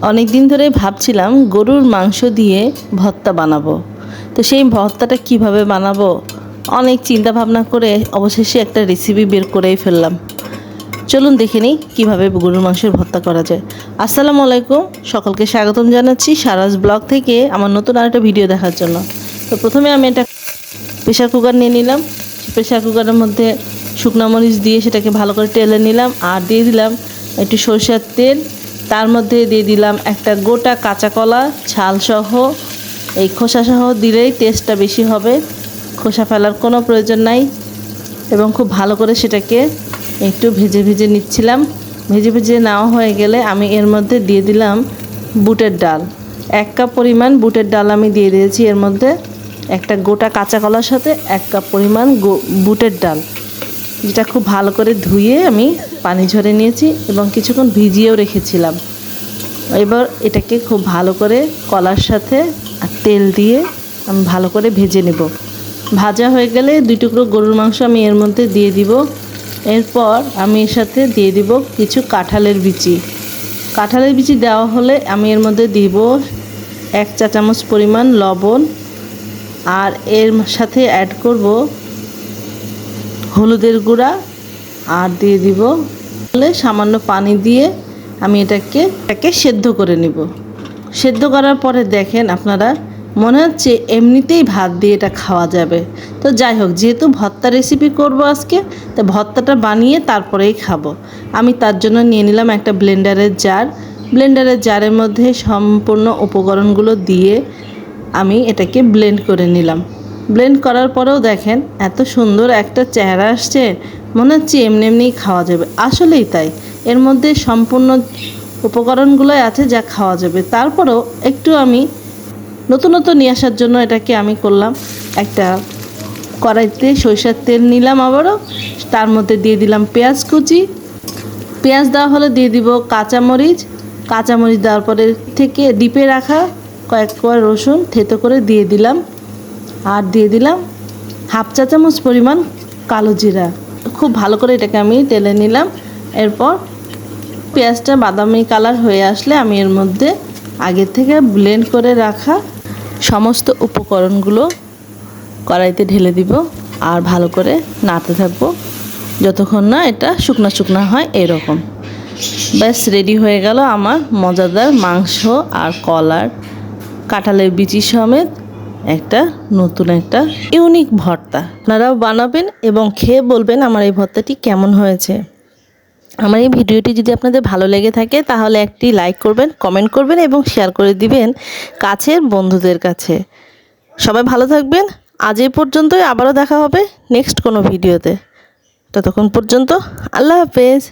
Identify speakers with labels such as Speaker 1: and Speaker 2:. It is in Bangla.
Speaker 1: অনেক দিন ধরে ভাবছিলাম গরুর মাংস দিয়ে ভর্তা বানাবো। তো সেই ভর্তাটা কিভাবে বানাবো অনেক চিন্তা ভাবনা করে অবশেষে একটা রেসিপি বের করেই ফেললাম। চলুন দেখে নিই কীভাবে গরুর মাংসের ভর্তা করা যায়। আসসালামু আলাইকুম, সকলকে স্বাগতম জানাচ্ছি সারাজ ব্লগ থেকে আমার নতুন আরেকটা ভিডিও দেখার জন্য। তো প্রথমে আমি একটা প্রেশার কুকার নিয়ে নিলাম। প্রেশার কুকারের মধ্যে শুকনো মরিচ দিয়ে সেটাকে ভালো করে টেলে নিলাম, আর দিয়ে দিলাম একটু সরষের তেল। তার মধ্যে দিয়ে দিলাম একটা গোটা কাঁচা কলা ছালসহ। এই খোসাসহ দিলেই টেস্টটা বেশি হবে, খোসা ফেলার কোনো প্রয়োজন নাই। এবং খুব ভালো করে সেটাকে একটু ভেজে ভেজে নিচ্ছিলাম। ভেজে ভেজে নেওয়া হয়ে গেলে আমি এর মধ্যে দিয়ে দিলাম বুটের ডাল। 1 কাপ পরিমাণ বুটের ডাল আমি দিয়ে দিয়েছি এর মধ্যে। একটা গোটা কাঁচা কলার সাথে 1 কাপ পরিমাণ বুটের ডাল, যেটা খুব ভালো করে ধুয়ে আমি পানি ঝরে নিয়েছি এবং কিছুক্ষণ ভিজিয়েও রেখেছিলাম। এবার এটাকে খুব ভালো করে কলার সাথে আর তেল দিয়ে আমি ভালো করে ভেজে নেব। ভাজা হয়ে গেলে 2 টুকরো গরুর মাংস আমি এর মধ্যে দিয়ে দিব। এরপর আমি এর সাথে দিয়ে দিব কিছু কাঁঠালের বিচি। কাঁঠালের বিচি দেওয়া হলে আমি এর মধ্যে দিব 1 চা চামচ পরিমাণ লবণ, আর এর সাথে অ্যাড করব হলুদের গুঁড়া, আর দিয়ে দিব সামান্য পানি দিয়ে আমি এটাকে সেদ্ধ করে নেব। সেদ্ধ করার পরে দেখেন আপনারা, মনে হচ্ছে এমনিতেই ভাত দিয়ে এটা খাওয়া যাবে। তো যাই হোক, যেহেতু ভর্তা রেসিপি করব আজকে, তো ভর্তাটা বানিয়ে তারপরেই খাবো। আমি তার জন্য নিয়ে নিলাম একটা ব্লেন্ডারের জার। ব্লেন্ডারের জারের মধ্যে সম্পূর্ণ উপকরণগুলো দিয়ে আমি এটাকে ব্লেন্ড করে নিলাম। ব্লেন্ড করার পরেও দেখেন এত সুন্দর একটা চেহারা আসছে, মনে হচ্ছে এমনি এমনিই খাওয়া যাবে। আসলেই তাই, এর মধ্যে সম্পূর্ণ উপকরণগুলোই আছে যা খাওয়া যাবে। তারপরেও একটু আমি নতুনত্ব নিয়ে আসার জন্য এটাকে আমি করলাম, একটা কড়াইতে সরিষার তেল নিলাম আবারও। তার মধ্যে দিয়ে দিলাম পেঁয়াজ কুচি। পেঁয়াজ দেওয়া হলে দিয়ে দিব কাঁচামরিচ। কাঁচামরিচ দেওয়ার পরে থেকে ডিপে রাখা কয়েক কোয়া রসুন থেতো করে দিয়ে দিলাম, আর দিয়ে দিলাম 1/2 চা চামচ পরিমাণ কালো জিরা। খুব ভালো করে এটাকে আমি তেলে নিলাম। এরপর পেঁয়াজটা বাদামি কালার হয়ে আসলে আমি এর মধ্যে আগে থেকে ব্লেন্ড করে রাখা সমস্ত উপকরণগুলো কড়াইতে ঢেলে দিব, আর ভালো করে নাড়তে থাকবো যতক্ষণ না এটা শুকনা শুকনা হয়। এরকম ব্যাস রেডি হয়ে গেল আমার মজাদার মাংস আর কলার কাঁঠালের বিচি সমেত নতুন একটা ইউনিক ভর্তা। আপনারাও বানাবেন এবং খেয়ে বলবেন আমার এই ভর্তাটি কেমন হয়েছে। আমার এই ভিডিওটি যদি আপনাদের ভালো লেগে থাকে তাহলে একটি লাইক করবেন, কমেন্ট করবেন এবং শেয়ার করে দিবেন কাছের বন্ধুদের কাছে। সবাই ভালো থাকবেন। আজ এই পর্যন্তই, আবারও দেখা হবে নেক্সট কোনো ভিডিওতে। ততক্ষণ পর্যন্ত আল্লাহ হাফেজ।